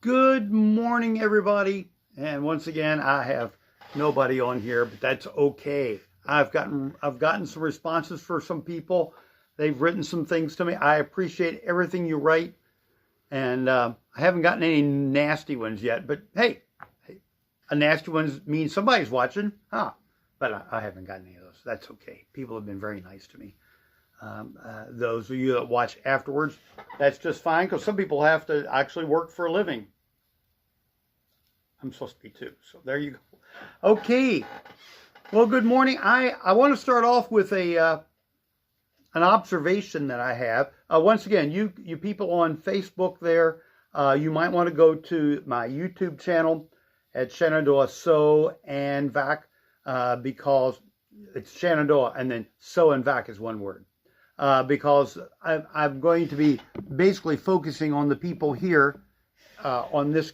Good morning, everybody. And once again, I have nobody on here, but that's okay. I've gotten some responses for some people. They've written some things to me. I appreciate everything you write, and I haven't gotten any nasty ones yet. But hey, a nasty one means somebody's watching, huh? But I haven't gotten any of those. That's okay. People have been very nice to me. Those of you that watch afterwards, that's just fine, because some people have to actually work for a living. I'm supposed to be too, so there you go. Okay, well, good morning. I want to start off with an observation that I have. Once again, you people on Facebook there, you might want to go to my YouTube channel at Shenandoah Sew and Vac, because it's Shenandoah and then Sew and Vac is one word. Because I'm going to be basically focusing on the people here on this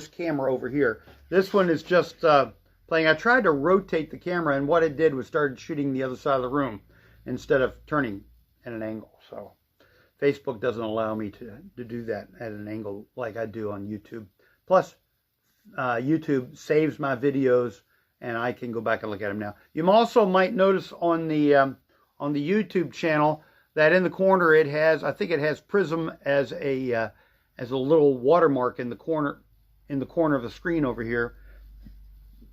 camera over here. This one is just playing. I tried to rotate the camera, and what it did was started shooting the other side of the room instead of turning at an angle. So Facebook doesn't allow me to do that at an angle like I do on YouTube. Plus, YouTube saves my videos, and I can go back and look at them now. You also might notice on the YouTube channel that in the corner it has, I think it has Prism as a little watermark in the corner of the screen over here.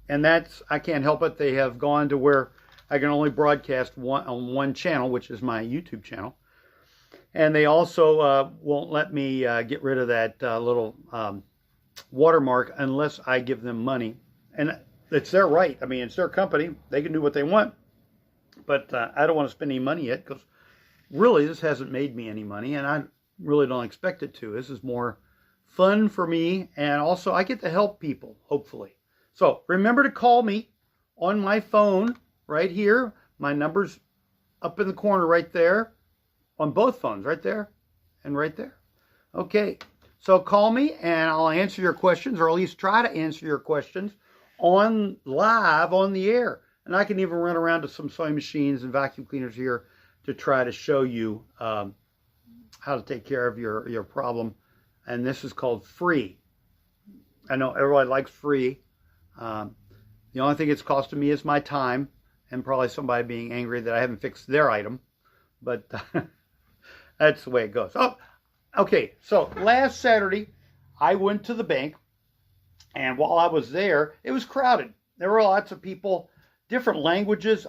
And that's, I can't help it, they have gone to where I can only broadcast on one channel, which is my YouTube channel. And they also won't let me get rid of that little watermark unless I give them money. And it's their right. I mean, it's their company. They can do what they want. But I don't want to spend any money yet, because really this hasn't made me any money, and I really don't expect it to. This is more fun for me, and also I get to help people, hopefully. So remember to call me on my phone right here. My number's up in the corner right there, on both phones, right there and right there. Okay, so call me and I'll answer your questions, or at least try to answer your questions live on the air. And I can even run around to some sewing machines and vacuum cleaners here to try to show you how to take care of your problem. And this is called free. I know everybody likes free. The only thing it's costing me is my time, and probably somebody being angry that I haven't fixed their item. But that's the way it goes. Oh, okay. So last Saturday, I went to the bank, and while I was there, it was crowded. There were lots of people. Different languages,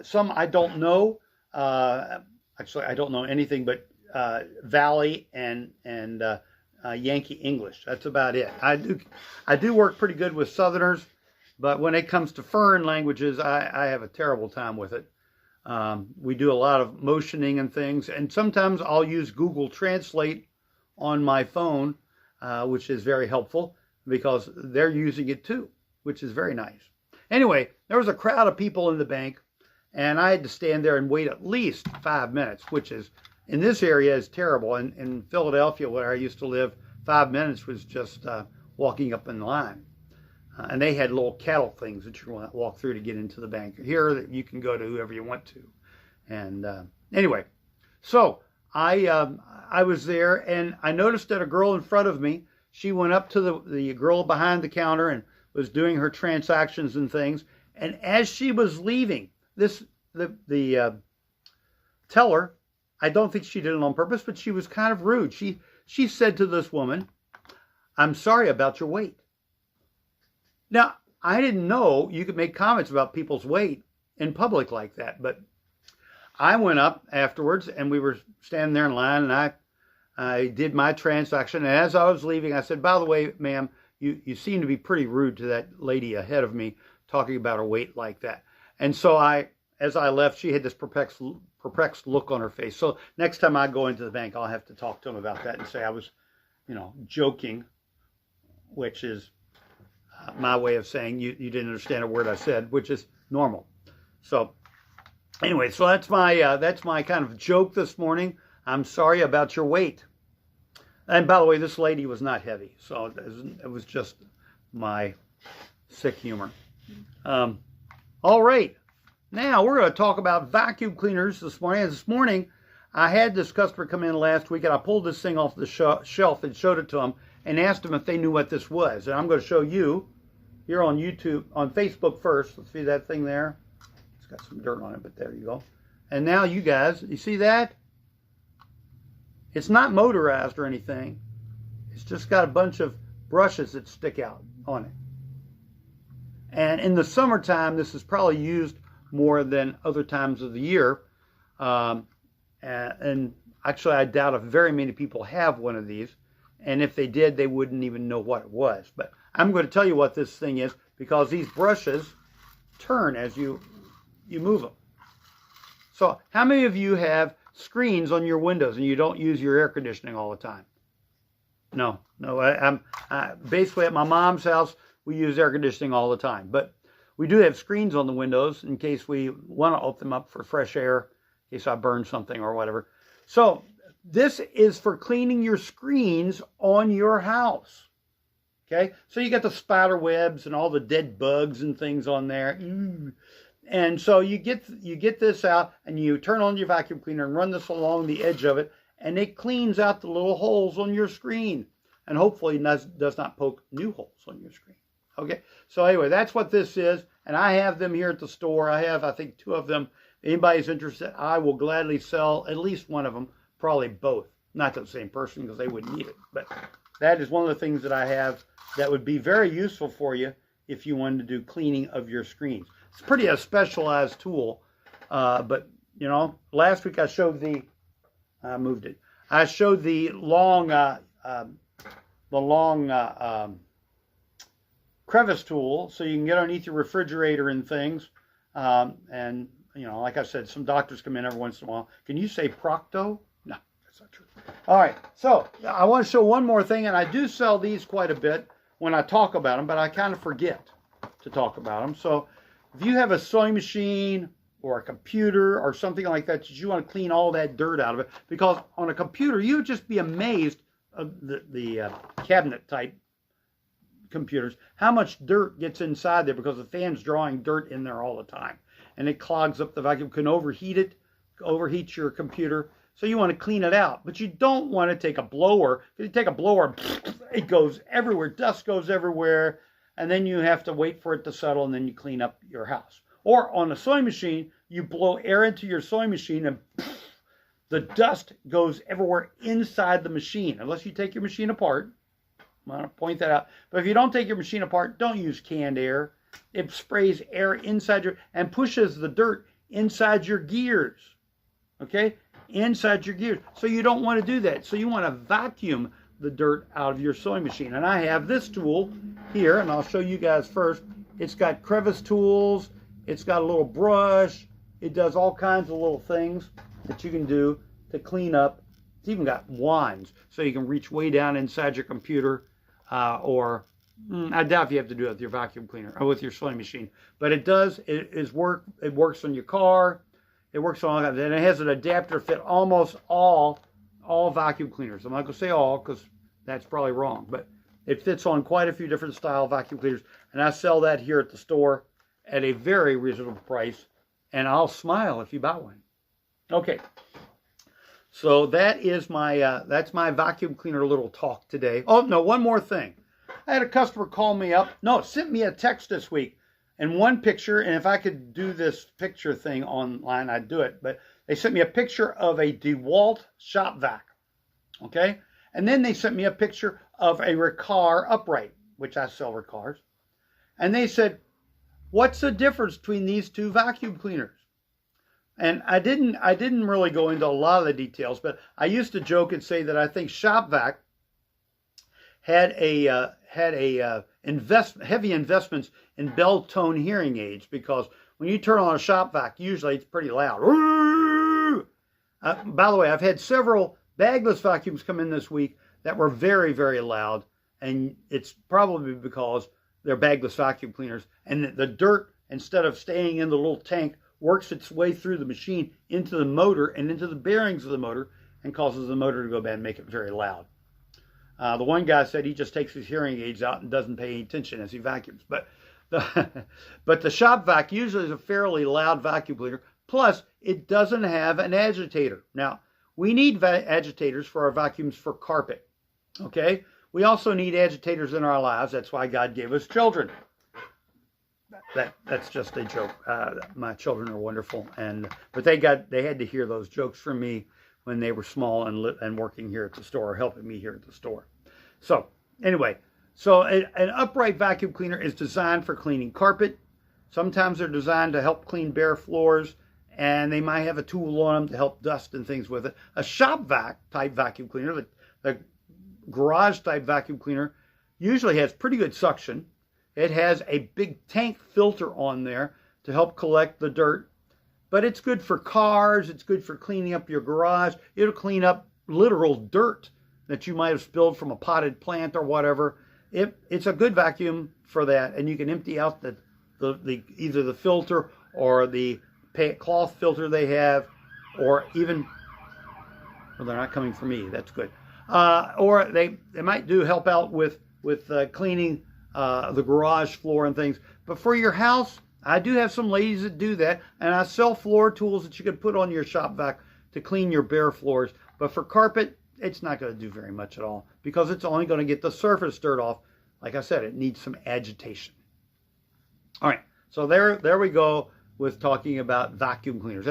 some I don't know. Actually, I don't know anything but Valley and Yankee English. That's about it. I do work pretty good with Southerners, but when it comes to foreign languages, I have a terrible time with it. We do a lot of motioning and things, and sometimes I'll use Google Translate on my phone, which is very helpful because they're using it too, which is very nice. Anyway, there was a crowd of people in the bank, and I had to stand there and wait at least 5 minutes, which is, in this area, is terrible. In Philadelphia, where I used to live, 5 minutes was just walking up in line. And they had little cattle things that you want to walk through to get into the bank. Here, you can go to whoever you want to. And anyway, so I was there, and I noticed that a girl in front of me, she went up to the girl behind the counter and was doing her transactions and things, and as she was leaving, the teller, I don't think she did it on purpose, but she was kind of rude. She said to this woman, "I'm sorry about your weight." Now, I didn't know you could make comments about people's weight in public like that, but I went up afterwards, and we were standing there in line, and I did my transaction, and as I was leaving, I said, "By the way, ma'am, you seem to be pretty rude to that lady ahead of me, talking about her weight like that." And so as I left, she had this perplexed look on her face. So next time I go into the bank, I'll have to talk to them about that and say I was, joking, which is my way of saying you didn't understand a word I said, which is normal. So anyway, so that's my kind of joke this morning. I'm sorry about your weight. And by the way, this lady was not heavy, so it was just my sick humor. All right, now we're going to talk about vacuum cleaners this morning. This morning, I had this customer come in last week, and I pulled this thing off the shelf and showed it to him, and asked them if they knew what this was. And I'm going to show you here on YouTube, on Facebook first. Let's see that thing there. It's got some dirt on it, but there you go. And now you guys, you see that? It's not motorized or anything. It's just got a bunch of brushes that stick out on it. And in the summertime, this is probably used more than other times of the year. And actually, I doubt if very many people have one of these. And if they did, they wouldn't even know what it was. But I'm going to tell you what this thing is, because these brushes turn as you move them. So how many of you have screens on your windows and you don't use your air conditioning all the time? No. Basically at my mom's house, we use air conditioning all the time. But we do have screens on the windows in case we want to open them up for fresh air, in case I burn something or whatever. So this is for cleaning your screens on your house. Okay, so you got the spider webs and all the dead bugs and things on there. And so you get this out and you turn on your vacuum cleaner and run this along the edge of it, and it cleans out the little holes on your screen, and hopefully does not poke new holes on your screen. Okay, so anyway, that's what this is, and I have them here at the store. I have, I think, 2 of them. If anybody's interested, I will gladly sell at least one of them, probably both. Not to the same person, because they wouldn't need it, but that is one of the things that I have that would be very useful for you if you wanted to do cleaning of your screens. It's pretty a specialized tool, but you know, last week I showed I moved it. I showed the long crevice tool, so you can get underneath your refrigerator and things. And you know, like I said, some doctors come in every once in a while. Can you say Procto? No, that's not true. All right, so I want to show one more thing, and I do sell these quite a bit when I talk about them, but I kind of forget to talk about them. So if you have a sewing machine or a computer or something like that, you want to clean all that dirt out of it, because on a computer, you would just be amazed of the cabinet type computers, how much dirt gets inside there, because the fan's drawing dirt in there all the time. And it clogs up the vacuum, can overheat it, overheat your computer. So you want to clean it out, but you don't want to take a blower. If you take a blower, it goes everywhere, dust goes everywhere, and then you have to wait for it to settle, and then you clean up your house. Or on a sewing machine, you blow air into your sewing machine, and the dust goes everywhere inside the machine, unless you take your machine apart. I want to point that out. But if you don't take your machine apart, don't use canned air. It sprays air inside and pushes the dirt inside your gears. Okay? Inside your gears. So you don't want to do that. So you want to vacuum the dirt out of your sewing machine. And I have this tool here, and I'll show you guys first. It's got crevice tools. It's got a little brush. It does all kinds of little things that you can do to clean up. It's even got wands, so you can reach way down inside your computer, or I doubt if you have to do it with your vacuum cleaner or with your sewing machine. But it does. It works on your car. It works on all that, and it has an adapter fit almost all vacuum cleaners. I'm not going to say all, because that's probably wrong, but it fits on quite a few different style vacuum cleaners, and I sell that here at the store at a very reasonable price, and I'll smile if you buy one. Okay, so that is my that's my vacuum cleaner little talk today. Oh no, one more thing. I had a customer call me up. No, sent me a text this week, and one picture, and if I could do this picture thing online, I'd do it, but they sent me a picture of a DeWalt shop vac, okay? And then they sent me a picture of a Riccar upright, which I sell Riccars. And they said, what's the difference between these 2 vacuum cleaners? And I didn't really go into a lot of the details, but I used to joke and say that I think shop vac had heavy investments in bell tone hearing aids, because when you turn on a shop vac, usually it's pretty loud. By the way, I've had several bagless vacuums come in this week that were very, very loud, and it's probably because they're bagless vacuum cleaners, and the dirt, instead of staying in the little tank, works its way through the machine into the motor and into the bearings of the motor, and causes the motor to go bad and make it very loud. The one guy said he just takes his hearing aids out and doesn't pay any attention as he vacuums. But the shop vac usually is a fairly loud vacuum cleaner. Plus, it doesn't have an agitator. Now, we need agitators for our vacuums for carpet. Okay? we also need agitators in our lives. That's why God gave us children. That's just a joke. My children are wonderful, but they had to hear those jokes from me when they were small and working here at the store, helping me here at the store. So anyway, an upright vacuum cleaner is designed for cleaning carpet. Sometimes they're designed to help clean bare floors, and they might have a tool on them to help dust and things with it. A shop vac type vacuum cleaner, the garage type vacuum cleaner, usually has pretty good suction. It has a big tank filter on there to help collect the dirt. But it's good for cars. It's good for cleaning up your garage. It'll clean up literal dirt that you might have spilled from a potted plant or whatever. It's a good vacuum for that. And you can empty out either the filter or the cloth filter they have, or even, well, they're not coming for me. That's good. Or they might help out with cleaning the garage floor and things. But for your house, I do have some ladies that do that, and I sell floor tools that you can put on your shop vac to clean your bare floors. But for carpet, it's not going to do very much at all, because it's only going to get the surface dirt off. Like I said, it needs some agitation. All right, so there we go with talking about vacuum cleaners.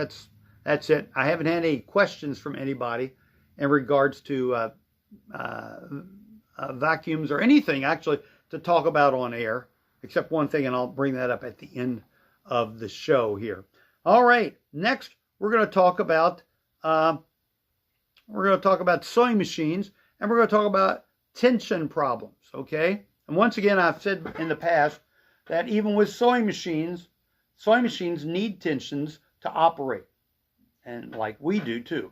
That's it. I haven't had any questions from anybody in regards to vacuums or anything actually to talk about on air, except one thing, and I'll bring that up at the end of the show here. All right, next we're going to talk about sewing machines, and we're going to talk about tension problems. Okay, and once again, I've said in the past that even with sewing machines need tensions to operate, and like we do too.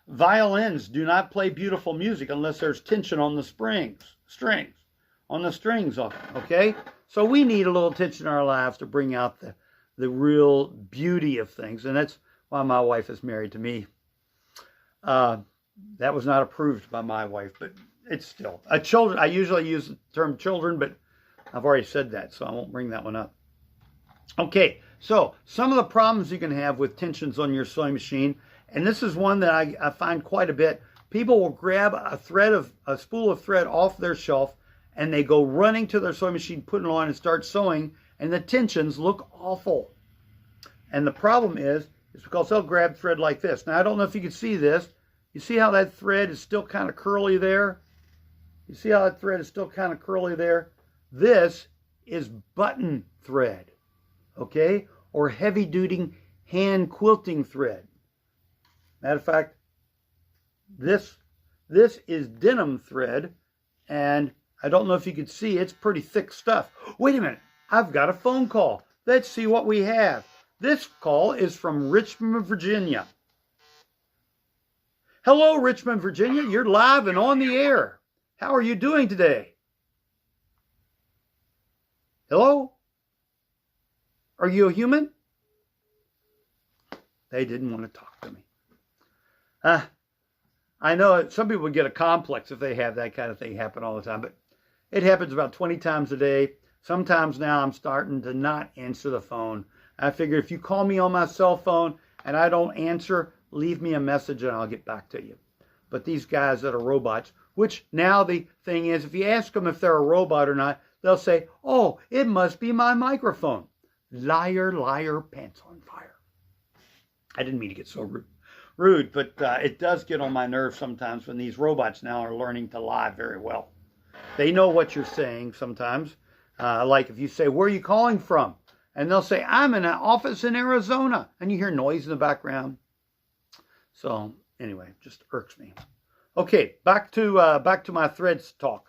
Violins do not play beautiful music unless there's tension on the strings. Okay? So we need a little tension in our lives to bring out the real beauty of things. And that's why my wife is married to me. That was not approved by my wife, but it's still. I usually use the term children, but I've already said that, so I won't bring that one up. Okay, so some of the problems you can have with tensions on your sewing machine, and this is one that I find quite a bit. People will grab a spool of thread off their shelf, and they go running to their sewing machine, put it on, and start sewing, and the tensions look awful. And the problem is because they'll grab thread like this. Now, I don't know if you can see this. You see how that thread is still kind of curly there? You see how that thread is still kind of curly there? This is button thread, okay? Or heavy-duty hand quilting thread. Matter of fact, this is denim thread, and I don't know if you can see, it's pretty thick stuff. Wait a minute, I've got a phone call. Let's see what we have. This call is from Richmond, Virginia. Hello, Richmond, Virginia. You're live and on the air. How are you doing today? Hello? Are you a human? They didn't want to talk to me. I know some people get a complex if they have that kind of thing happen all the time, but it happens about 20 times a day. Sometimes now I'm starting to not answer the phone. I figure if you call me on my cell phone and I don't answer, leave me a message and I'll get back to you. But these guys that are robots, which now the thing is, if you ask them if they're a robot or not, they'll say, oh, it must be my microphone. Liar, liar, pants on fire. I didn't mean to get so rude, but it does get on my nerves sometimes when these robots now are learning to lie very well. They know what you're saying sometimes. Like if you say, where are you calling from? And they'll say, I'm in an office in Arizona. And you hear noise in the background. So anyway, just irks me. Okay, back to my threads talk.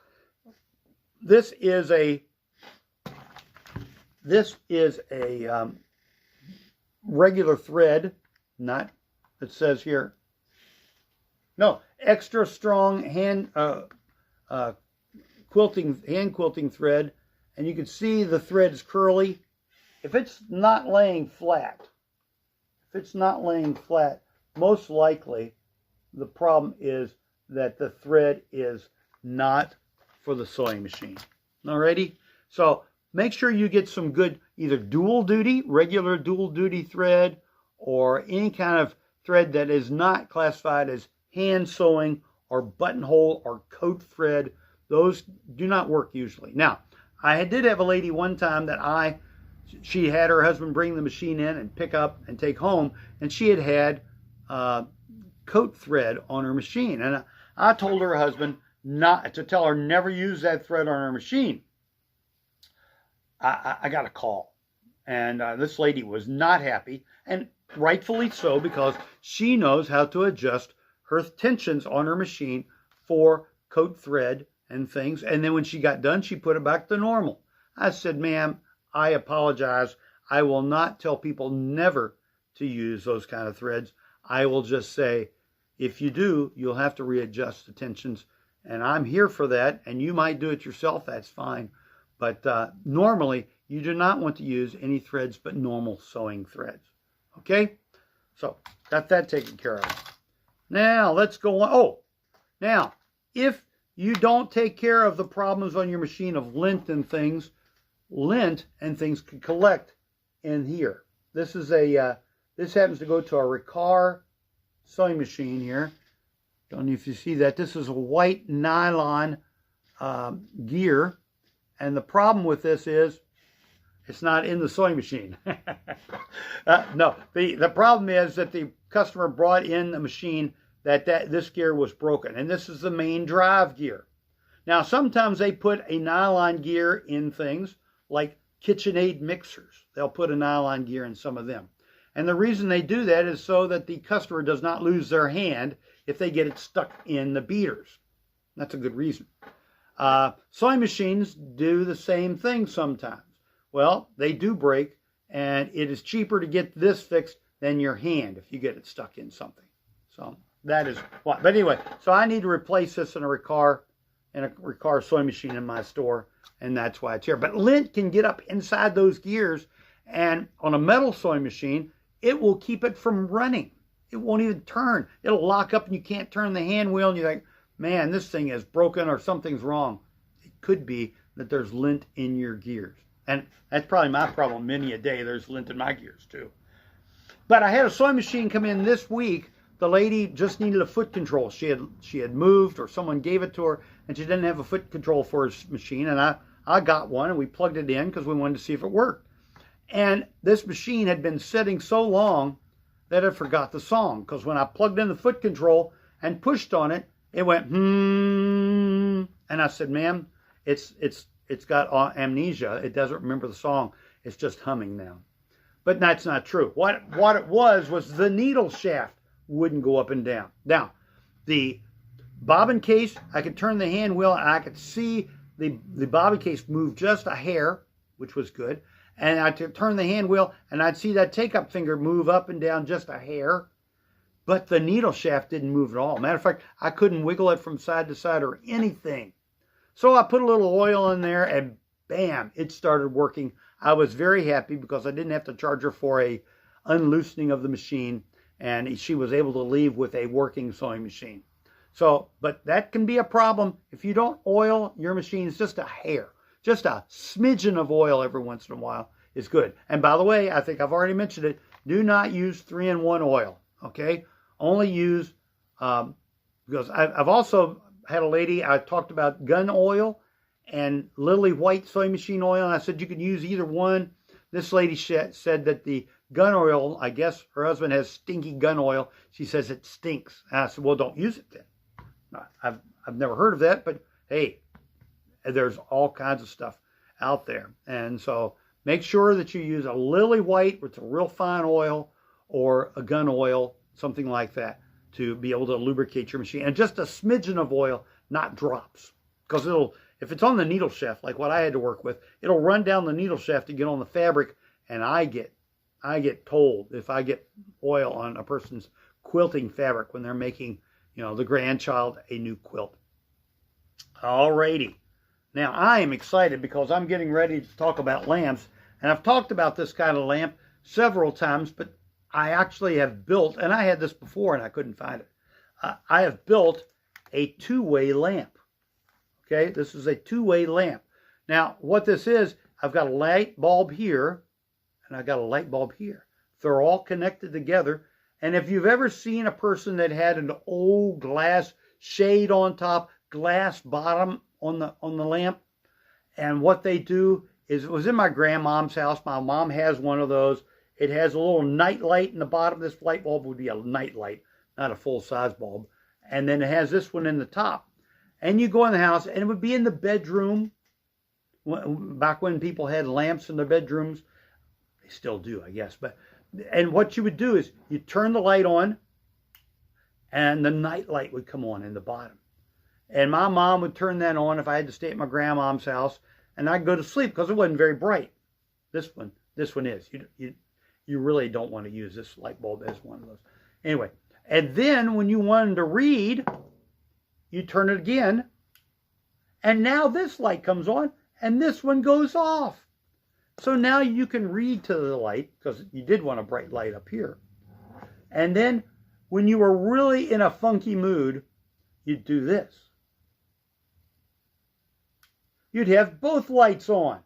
This is a regular thread, not, it says here, no, extra strong hand quilting thread, and you can see the thread's curly. If it's not laying flat, most likely the problem is that the thread is not for the sewing machine. Alrighty? So make sure you get some good either regular dual duty thread, or any kind of thread that is not classified as hand sewing or buttonhole or coat thread. Those do not work usually. Now, I did have a lady one time that she had her husband bring the machine in and pick up and take home, and she had coat thread on her machine. And I told her husband not to tell her never use that thread on her machine. I got a call, and this lady was not happy, and rightfully so, because she knows how to adjust her tensions on her machine for coat thread and things. And then when she got done, she put it back to normal. I said, ma'am, I apologize. I will not tell people never to use those kind of threads. I will just say, if you do, you'll have to readjust the tensions. And I'm here for that. And you might do it yourself. That's fine. But normally, you do not want to use any threads but normal sewing threads. Okay? So, got that taken care of. Now, let's go on. Oh, now, if you don't take care of the problems on your machine of lint and things can collect in here. This is this happens to go to a Riccar sewing machine here. Don't know if you see that. This is a white nylon gear. And the problem with this is it's not in the sewing machine. No, the problem is that the customer brought in the machine that this gear was broken. And this is the main drive gear. Now, sometimes they put a nylon gear in things like KitchenAid mixers. They'll put a nylon gear in some of them. And the reason they do that is so that the customer does not lose their hand if they get it stuck in the beaters. That's a good reason. Sewing machines do the same thing sometimes. Well, they do break, and it is cheaper to get this fixed than your hand if you get it stuck in something. So that is why. But anyway, so I need to replace this in a Riccar sewing machine in my store, and that's why it's here. But lint can get up inside those gears, and on a metal sewing machine, it will keep it from running. It won't even turn. It'll lock up and you can't turn the hand wheel, and you're like, man, this thing is broken or something's wrong. It could be that there's lint in your gears. And that's probably my problem many a day. There's lint in my gears too. But I had a sewing machine come in this week. The lady just needed a foot control. She had moved, or someone gave it to her, and she didn't have a foot control for her machine. And I got one, and we plugged it in because we wanted to see if it worked. And this machine had been sitting so long that it forgot the song. Because when I plugged in the foot control and pushed on it, it went, and I said, ma'am, it's got amnesia. It doesn't remember the song. It's just humming now. But that's not true. What it was the needle shaft wouldn't go up and down. Now, the bobbin case, I could turn the hand wheel and I could see the bobbin case move just a hair, which was good. And I could turn the hand wheel and I'd see that take-up finger move up and down just a hair. But the needle shaft didn't move at all. Matter of fact, I couldn't wiggle it from side to side or anything. So I put a little oil in there and bam, it started working. I was very happy because I didn't have to charge her for a unloosening of the machine, and she was able to leave with a working sewing machine. So, but that can be a problem if you don't oil your machines just a hair. Just a smidgen of oil every once in a while is good. And by the way, I think I've already mentioned it, do not use 3-in-1 oil, okay? Only use, because I've also had a lady, I talked about gun oil and lily white sewing machine oil, and I said you can use either one. This lady said that the gun oil, I guess her husband has stinky gun oil. She says it stinks. And I said, well, don't use it then. I've never heard of that, but hey, there's all kinds of stuff out there. And so make sure that you use a lily white with a real fine oil or a gun oil, something like that, to be able to lubricate your machine. And just a smidgen of oil, not drops. Because if it's on the needle shaft, like what I had to work with, it'll run down the needle shaft to get on the fabric, and I get told if I get oil on a person's quilting fabric when they're making, the grandchild a new quilt. Alrighty. Now, I am excited because I'm getting ready to talk about lamps. And I've talked about this kind of lamp several times, but I actually have built, and I had this before and I couldn't find it. I have built a two-way lamp. Okay, this is a two-way lamp. Now, what this is, I've got a light bulb here, and I've got a light bulb here. They're all connected together. And if you've ever seen a person that had an old glass shade on top, glass bottom on the lamp. And what they do is, it was in my grandmom's house. My mom has one of those. It has a little night light in the bottom. This light bulb would be a night light, not a full-size bulb. And then it has this one in the top. And you go in the house, and it would be in the bedroom. Back when people had lamps in their bedrooms. They still do, I guess. And what you would do is, you turn the light on, and the night light would come on in the bottom. And my mom would turn that on if I had to stay at my grandmom's house, and I'd go to sleep because it wasn't very bright. This one is. You really don't want to use this light bulb as one of those. Anyway, and then when you wanted to read, you turn it again, and now this light comes on, and this one goes off. So now you can read to the light, because you did want a bright light up here. And then when you were really in a funky mood, you'd do this. You'd have both lights on.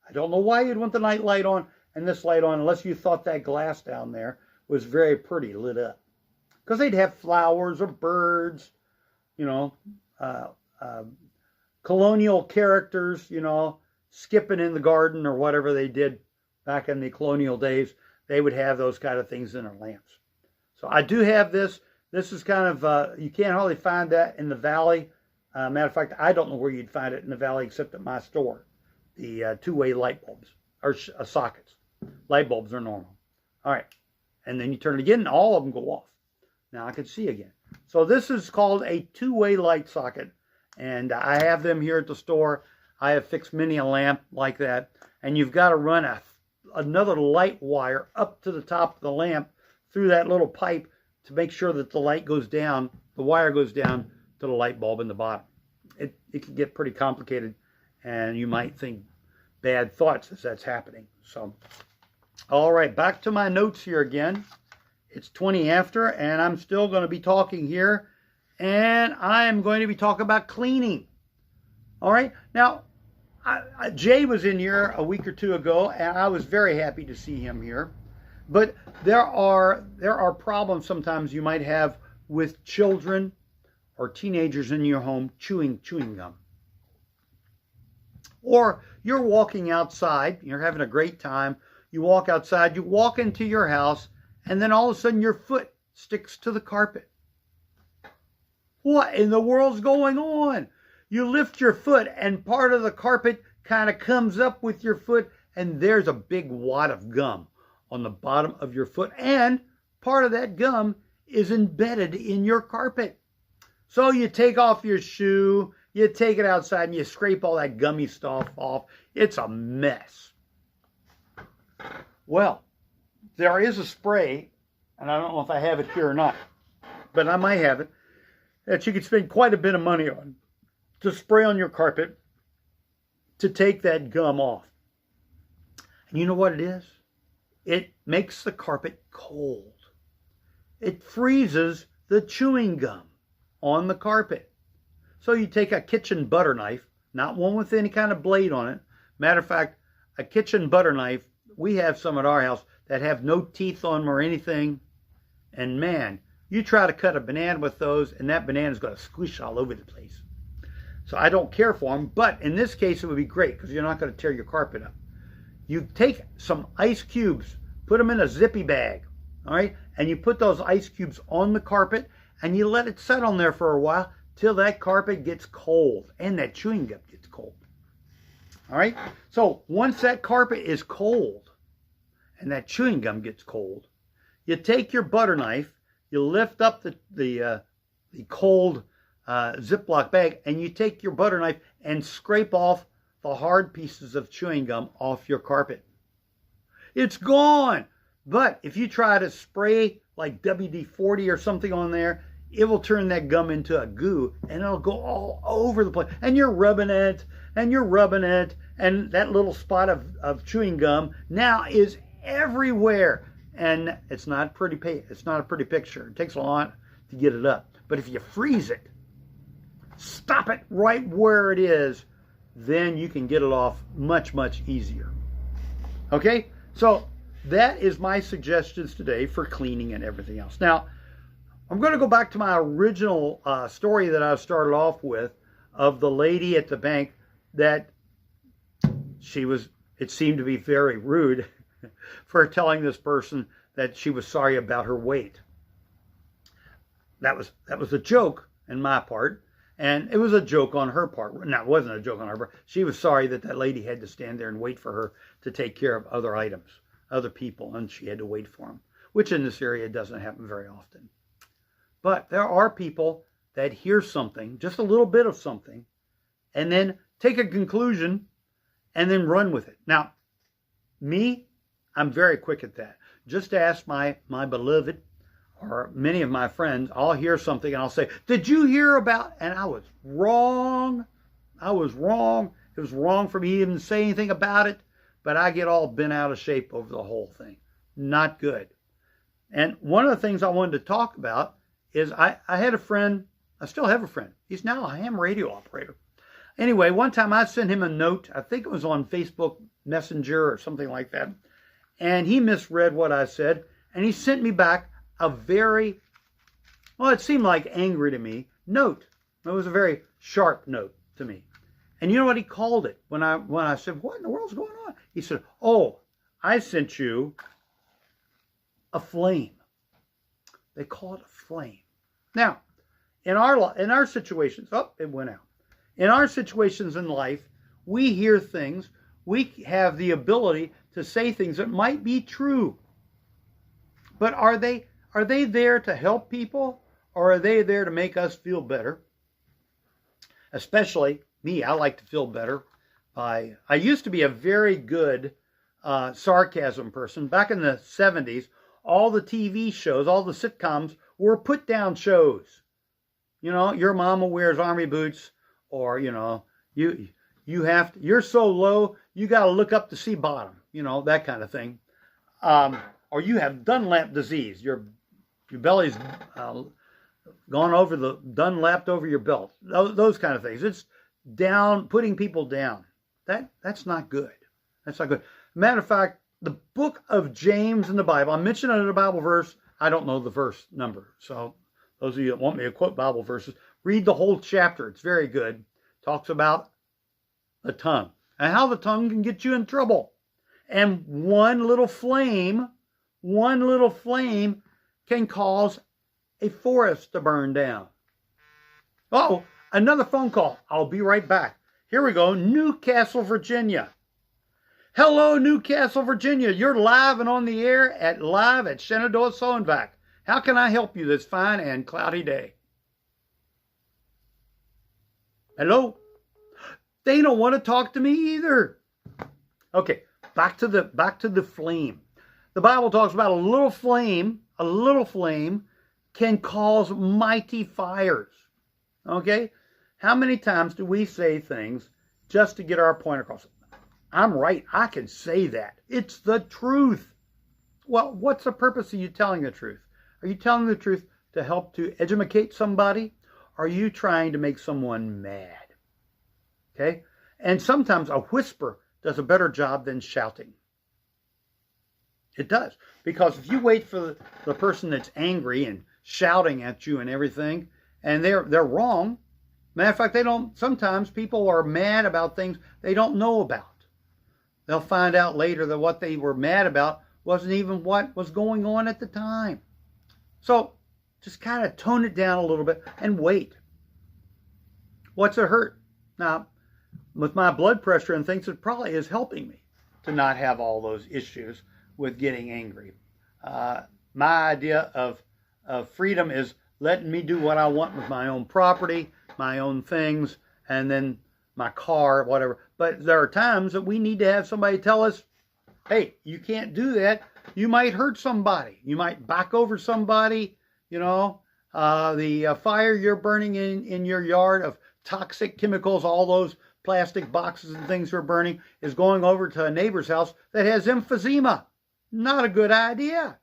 I don't know why you'd want the night light on and this light on, unless you thought that glass down there was very pretty lit up. Because they'd have flowers or birds, you know, colonial characters, you know, skipping in the garden or whatever they did back in the colonial days. They would have those kind of things in their lamps. So I do have this. This is kind of, you can't hardly find that in the valley. Matter of fact, I don't know where you'd find it in the valley except at my store. The two-way light bulbs, or sockets. Light bulbs are normal. All right. And then you turn it again, and all of them go off. Now I can see again. So this is called a two-way light socket. And I have them here at the store. I have fixed many a lamp like that. And you've got to run another light wire up to the top of the lamp through that little pipe to make sure that the light goes down, the wire goes down to the light bulb in the bottom. It can get pretty complicated, and you might think bad thoughts as that's happening. So, all right, back to my notes here again. It's 20 after, and I'm still going to be talking here, and I am going to be talking about cleaning. All right, now, Jay was in here a week or two ago, and I was very happy to see him here. But there are problems sometimes you might have with children or teenagers in your home chewing gum. Or you're walking outside, you're having a great time, you walk outside, you walk into your house, and then all of a sudden your foot sticks to the carpet. What in the world's going on? You lift your foot and part of the carpet kind of comes up with your foot, and there's a big wad of gum on the bottom of your foot, and part of that gum is embedded in your carpet. So you take off your shoe, you take it outside, and you scrape all that gummy stuff off. It's a mess. Well, there is a spray, and I don't know if I have it here or not, but I might have it, that you could spend quite a bit of money on to spray on your carpet to take that gum off. And you know what it is? It makes the carpet cold. It freezes the chewing gum on the carpet. So you take a kitchen butter knife, not one with any kind of blade on it. Matter of fact, a kitchen butter knife, we have some at our house that have no teeth on them or anything. And man, you try to cut a banana with those, and that banana is going to squish all over the place. So I don't care for them, but in this case it would be great because you're not going to tear your carpet up. You take some ice cubes, put them in a zippy bag, all right? And you put those ice cubes on the carpet, and you let it sit on there for a while till that carpet gets cold and that chewing gum gets cold. All right? So once that carpet is cold and that chewing gum gets cold, you take your butter knife, you lift up the cold Ziploc bag, and you take your butter knife and scrape off the hard pieces of chewing gum off your carpet. It's gone. But if you try to spray like WD-40 or something on there, it will turn that gum into a goo, and it'll go all over the place. And you're rubbing it, and you're rubbing it, and that little spot of chewing gum now is everywhere. And it's not a pretty picture. It takes a lot to get it up. But if you freeze it, stop it right where it is, then you can get it off much, much easier. Okay? So that is my suggestions today for cleaning and everything else. Now, I'm going to go back to my original story that I started off with of the lady at the bank that it seemed to be very rude for telling this person that she was sorry about her weight. That was a joke on my part, and it was a joke on her part. No, it wasn't a joke on her part. She was sorry that that lady had to stand there and wait for her to take care of other items, other people, and she had to wait for them, which in this area doesn't happen very often. But there are people that hear something, just a little bit of something, and then take a conclusion and then run with it. Now, me, I'm very quick at that. Just ask my beloved or many of my friends. I'll hear something and I'll say, did you hear about? And I was wrong. I was wrong. It was wrong for me to even say anything about it. But I get all bent out of shape over the whole thing. Not good. And one of the things I wanted to talk about is I had a friend. I still have a friend. He's now a ham radio operator. Anyway, one time I sent him a note. I think it was on Facebook Messenger or something like that. And he misread what I said. And he sent me back a very, well, it seemed like angry to me, note. It was a very sharp note to me. And you know what he called it? When I said, what in the world's going on? He said, oh, I sent you a flame. They call it a flame. Now, in our situations, oh, it went out. In our situations in life, we hear things, we have the ability to say things that might be true. But are they there to help people, or are they there to make us feel better? Especially me, I like to feel better. I used to be a very good sarcasm person. Back in the 70s, all the TV shows, all the sitcoms were put-down shows. You know, your mama wears army boots, or, you know, you're so low, you got to look up to see bottom, you know, that kind of thing. Or you have Dunlap disease. Your belly's gone over Dunlapped over your belt. Those kind of things. It's down, putting people down. That's not good. That's not good. Matter of fact, the book of James in the Bible, I mentioned it in a Bible verse. I don't know the verse number. So those of you that want me to quote Bible verses, read the whole chapter. It's very good. Talks about the tongue and how the tongue can get you in trouble. And one little flame can cause a forest to burn down. Oh, another phone call. I'll be right back. Here we go. Newcastle, Virginia. Hello, Newcastle, Virginia. You're live and on the air at Shenandoah Sew and Vac. How can I help you this fine and cloudy day? Hello? They don't want to talk to me either. Okay, back to the flame. The Bible talks about a little flame can cause mighty fires. Okay? How many times do we say things just to get our point across? I'm right. I can say that. It's the truth. Well, what's the purpose of you telling the truth? Are you telling the truth to help to educate somebody? Are you trying to make someone mad? Okay? And sometimes a whisper does a better job than shouting. It does. Because if you wait for the person that's angry and shouting at you and everything, and they're wrong, matter of fact, sometimes people are mad about things they don't know about. They'll find out later that what they were mad about wasn't even what was going on at the time. So just kind of tone it down a little bit and wait. What's it hurt? Now, with my blood pressure and things, it probably is helping me to not have all those issues with getting angry. My idea of freedom is letting me do what I want with my own property, my own things, and then my car, whatever. But there are times that we need to have somebody tell us, hey, you can't do that. You might hurt somebody. You might back over somebody. You know, the fire you're burning in your yard of toxic chemicals, all those plastic boxes and things you're burning, is going over to a neighbor's house that has emphysema. Not a good idea.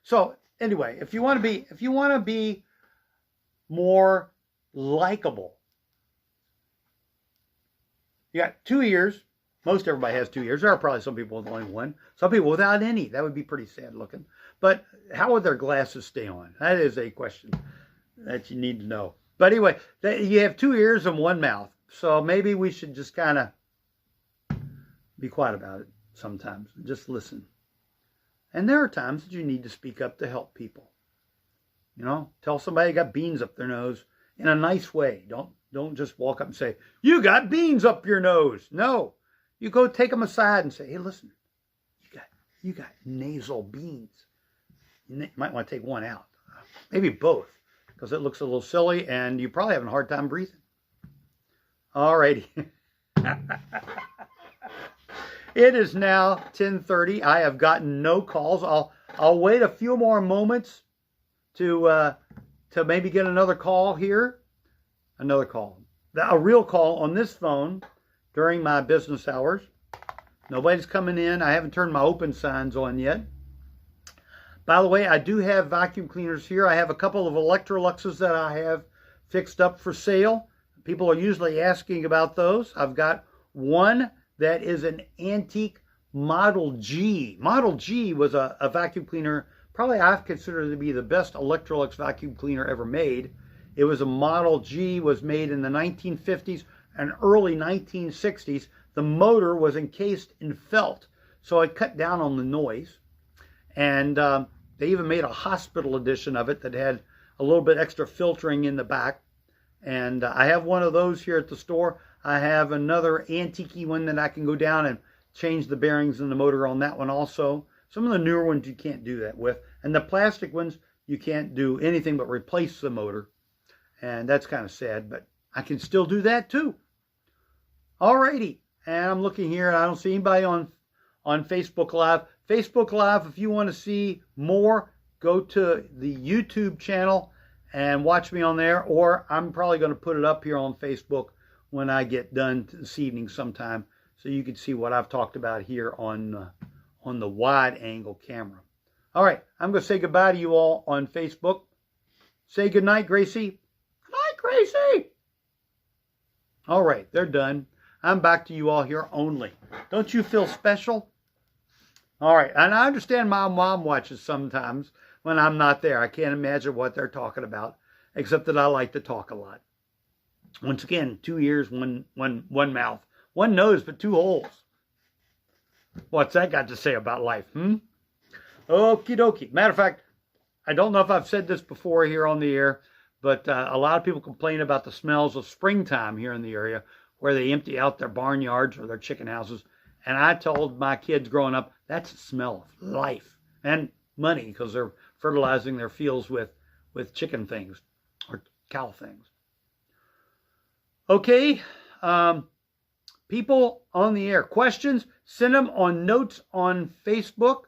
So anyway, if you want to be more likable, you got 2 ears. Most everybody has 2 ears. There are probably some people with only one. Some people without any. That would be pretty sad looking. But how would their glasses stay on? That is a question that you need to know. But anyway, you have 2 ears and 1 mouth. So maybe we should just kind of be quiet about it sometimes. Just listen. And there are times that you need to speak up to help people. You know, tell somebody you got beans up their nose in a nice way. Don't just walk up and say, you got beans up your nose. No. You go take them aside and say, hey, listen, you got nasal beans. You might want to take one out. Maybe both, because it looks a little silly and you're probably having a hard time breathing. All righty. It is now 10:30. I have gotten no calls. I'll wait a few more moments to maybe get another call here. Another call. A real call on this phone during my business hours. Nobody's coming in. I haven't turned my open signs on yet. By the way, I do have vacuum cleaners here. I have a couple of Electroluxes that I have fixed up for sale. People are usually asking about those. I've got one that is an antique Model G. Model G was a vacuum cleaner, probably I've considered to be the best Electrolux vacuum cleaner ever made. It was a Model G, was made in the 1950s and early 1960s. The motor was encased in felt, so it cut down on the noise. And they even made a hospital edition of it that had a little bit extra filtering in the back. And I have one of those here at the store. I have another antique one that I can go down and change the bearings in the motor on that one also. Some of the newer ones you can't do that with. And the plastic ones, you can't do anything but replace the motor. And that's kind of sad, but I can still do that too. Alrighty. And I'm looking here and I don't see anybody on Facebook Live. Facebook Live, if you want to see more, go to the YouTube channel and watch me on there, or I'm probably going to put it up here on Facebook when I get done this evening sometime, so you can see what I've talked about here on the wide angle camera. All right, I'm going to say goodbye to you all on Facebook. Say good night, Gracie. Good night, Gracie. All right, they're done. I'm back to you all here only. Don't you feel special? All right, and I understand my mom watches sometimes when I'm not there. I can't imagine what they're talking about, except that I like to talk a lot. Once again, 2 ears, one mouth, one nose, but 2 holes. What's that got to say about life, Okie dokie. Matter of fact, I don't know if I've said this before here on the air, but a lot of people complain about the smells of springtime here in the area where they empty out their barnyards or their chicken houses. And I told my kids growing up, that's the smell of life and money, because they're fertilizing their fields with chicken things or cow things. Okay, people on the air, questions, send them on notes on Facebook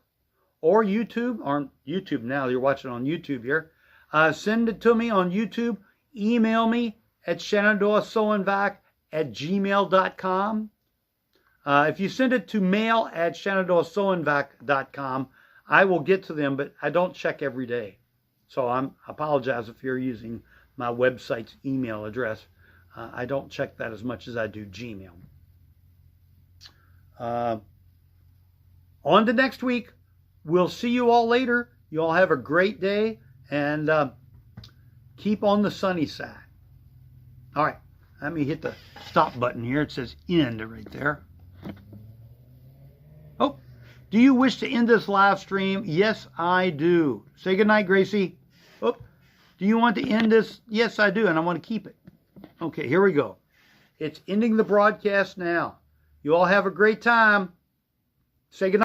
or YouTube. On YouTube now, you're watching on YouTube here. Send it to me on YouTube. Email me at Shenandoah SewandVac at gmail.com. If you send it to mail at ShenandoahSewandVac.com, I will get to them, but I don't check every day. So I apologize if you're using my website's email address. I don't check that as much as I do Gmail. On to next week. We'll see you all later. You all have a great day, and keep on the sunny side. All right, let me hit the stop button here. It says end right there. Oh, do you wish to end this live stream? Yes, I do. Say goodnight, Gracie. Oh, do you want to end this? Yes, I do, and I want to keep it. Okay, here we go. It's ending the broadcast now. You all have a great time. Say goodnight.